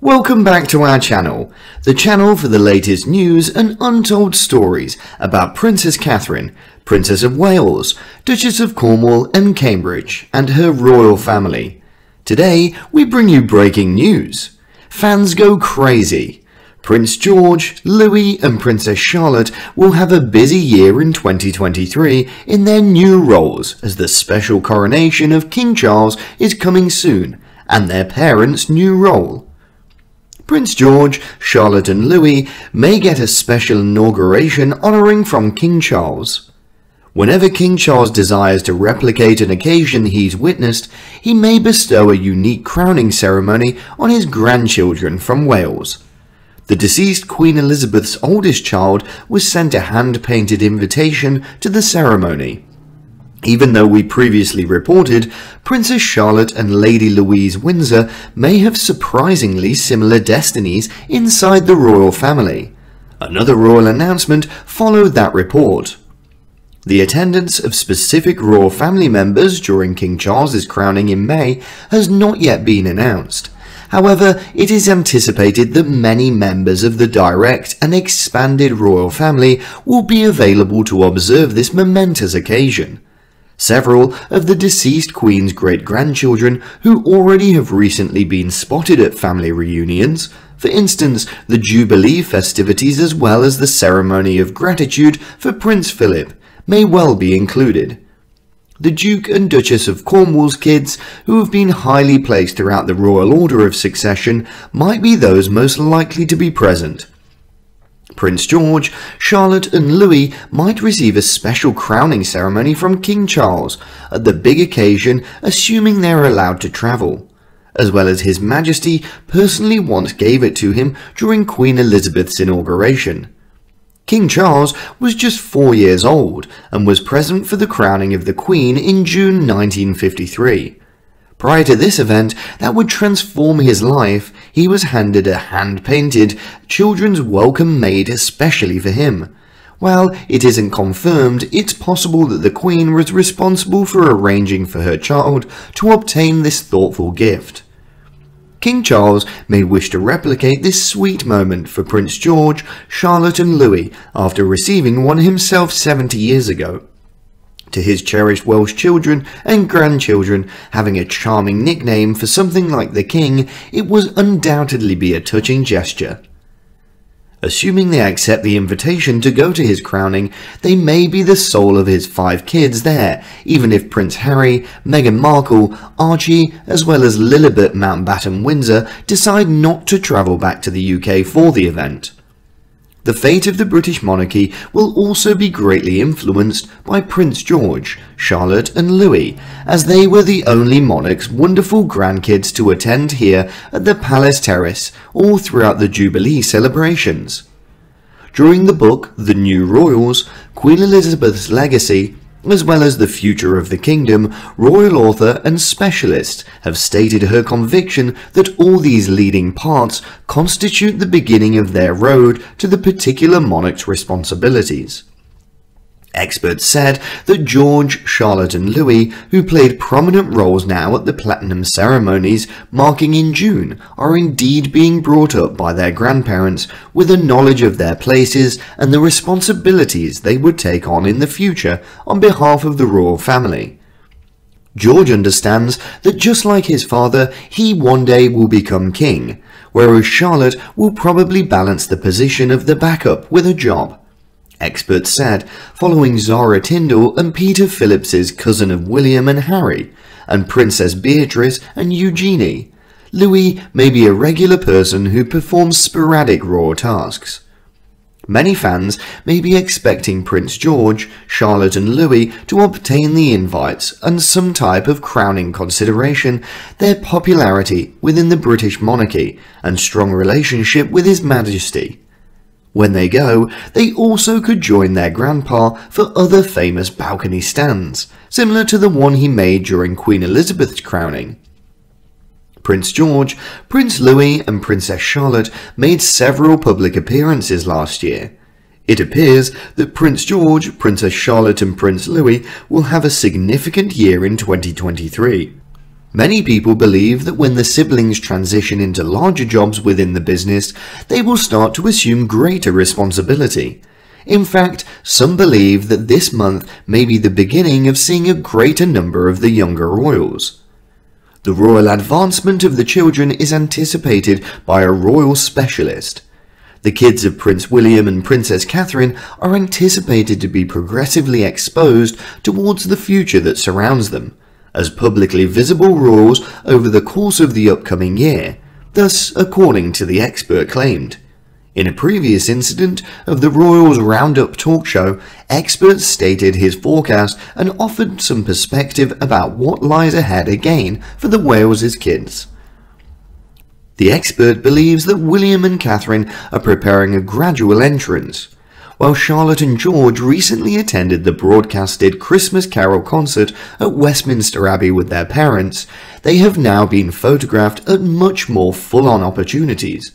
Welcome back to our channel, the channel for the latest news and untold stories about Princess Catherine, Princess of Wales, Duchess of Cornwall and Cambridge, and her royal family. Today, we bring you breaking news. Fans go crazy. Prince George, Louis and Princess Charlotte will have a busy year in 2023 in their new roles as the special coronation of King Charles is coming soon, and their parents' new role. Prince George, Charlotte and Louis may get a special inauguration honouring from King Charles. Whenever King Charles desires to replicate an occasion he's witnessed, he may bestow a unique crowning ceremony on his grandchildren from Wales. The deceased Queen Elizabeth's oldest child was sent a hand-painted invitation to the ceremony. Even though we previously reported, Princess Charlotte and Lady Louise Windsor may have surprisingly similar destinies inside the royal family. Another royal announcement followed that report. The attendance of specific royal family members during King Charles's crowning in May has not yet been announced. However, it is anticipated that many members of the direct and expanded royal family will be available to observe this momentous occasion. Several of the deceased Queen's great-grandchildren who already have recently been spotted at family reunions, for instance the Jubilee festivities as well as the ceremony of gratitude for Prince Philip, may well be included. The Duke and Duchess of Cornwall's kids, who have been highly placed throughout the royal order of succession, might be those most likely to be present. Prince George, Charlotte and Louis might receive a special crowning ceremony from King Charles at the big occasion, assuming they are allowed to travel, as well as His Majesty personally once gave it to him during Queen Elizabeth's inauguration. King Charles was just 4 years old and was present for the crowning of the Queen in June 1953. Prior to this event that would transform his life, he was handed a hand-painted children's welcome made especially for him. While it isn't confirmed, it's possible that the Queen was responsible for arranging for her child to obtain this thoughtful gift. King Charles may wish to replicate this sweet moment for Prince George, Charlotte and Louis after receiving one himself 70 years ago. To his cherished Welsh children and grandchildren, having a charming nickname for something like the King, it would undoubtedly be a touching gesture. Assuming they accept the invitation to go to his crowning, they may be the sole of his 5 kids there, even if Prince Harry, Meghan Markle, Archie, as well as Lilibet Mountbatten Windsor decide not to travel back to the UK for the event. The fate of the British monarchy will also be greatly influenced by Prince George, Charlotte and Louis, as they were the only monarch's wonderful grandkids to attend here at the Palace Terrace all throughout the Jubilee celebrations. During the book The New Royals, Queen Elizabeth's Legacy, as well as the future of the kingdom, royal author and specialist have stated her conviction that all these leading parts constitute the beginning of their road to the particular monarch's responsibilities. Experts said that George, Charlotte and Louis, who played prominent roles now at the Platinum ceremonies marking in June, are indeed being brought up by their grandparents with a knowledge of their places and the responsibilities they would take on in the future on behalf of the royal family. George understands that just like his father, he one day will become king, whereas Charlotte will probably balance the position of the backup with a job. Experts said, following Zara Tindall and Peter Phillips's cousin of William and Harry, and Princess Beatrice and Eugenie, Louis may be a regular person who performs sporadic royal tasks. Many fans may be expecting Prince George, Charlotte and Louis to obtain the invites and some type of crowning consideration, their popularity within the British monarchy and strong relationship with His Majesty. When they go, they also could join their grandpa for other famous balcony stands, similar to the one he made during Queen Elizabeth's crowning. Prince George, Prince Louis and Princess Charlotte made several public appearances last year. It appears that Prince George, Princess Charlotte and Prince Louis will have a significant year in 2023. Many people believe that when the siblings transition into larger jobs within the business, they will start to assume greater responsibility. In fact, some believe that this month may be the beginning of seeing a greater number of the younger royals. The royal advancement of the children is anticipated by a royal specialist. The kids of Prince William and Princess Catherine are anticipated to be progressively exposed towards the future that surrounds them, as publicly visible royals over the course of the upcoming year, thus according to the expert claimed. In a previous incident of the Royals Roundup talk show, experts stated his forecast and offered some perspective about what lies ahead again for the Wales' kids. The expert believes that William and Catherine are preparing a gradual entrance. While Charlotte and George recently attended the broadcasted Christmas Carol concert at Westminster Abbey with their parents, they have now been photographed at much more full-on opportunities.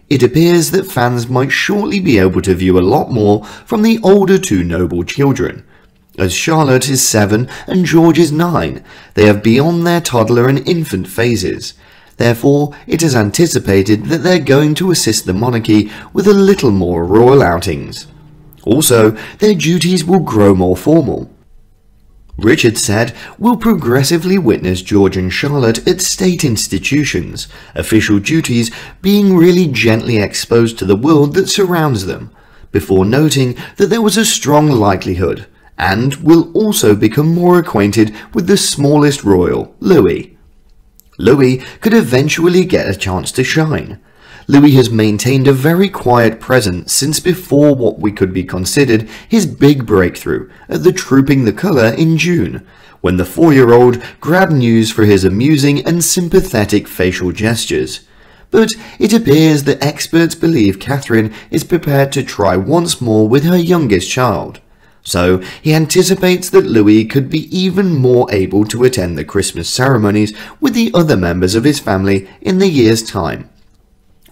It appears that fans might shortly be able to view a lot more from the older two noble children. As Charlotte is 7 and George is 9, they are beyond their toddler and infant phases. Therefore, it is anticipated that they're going to assist the monarchy with a little more royal outings. Also, their duties will grow more formal. Richard said, "We'll progressively witness George and Charlotte at state institutions, official duties being really gently exposed to the world that surrounds them," before noting that there was a strong likelihood, and will also become more acquainted with the smallest royal, Louis. Louis could eventually get a chance to shine. Louis has maintained a very quiet presence since before what we could be considered his big breakthrough at the Trooping the Colour in June, when the 4-year-old grabbed news for his amusing and sympathetic facial gestures. But it appears that experts believe Catherine is prepared to try once more with her youngest child. So he anticipates that Louis could be even more able to attend the Christmas ceremonies with the other members of his family in the year's time.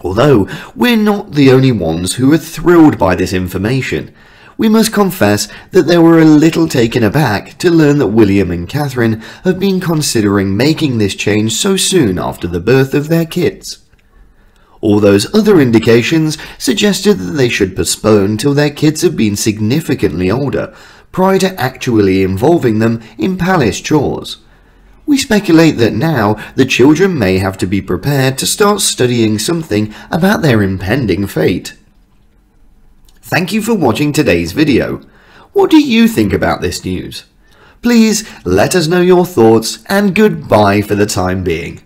Although we're not the only ones who are thrilled by this information, we must confess that they were a little taken aback to learn that William and Catherine have been considering making this change so soon after the birth of their kids. All those other indications suggested that they should postpone till their kids have been significantly older, prior to actually involving them in palace chores. We speculate that now the children may have to be prepared to start studying something about their impending fate. Thank you for watching today's video. What do you think about this news? Please let us know your thoughts, and goodbye for the time being.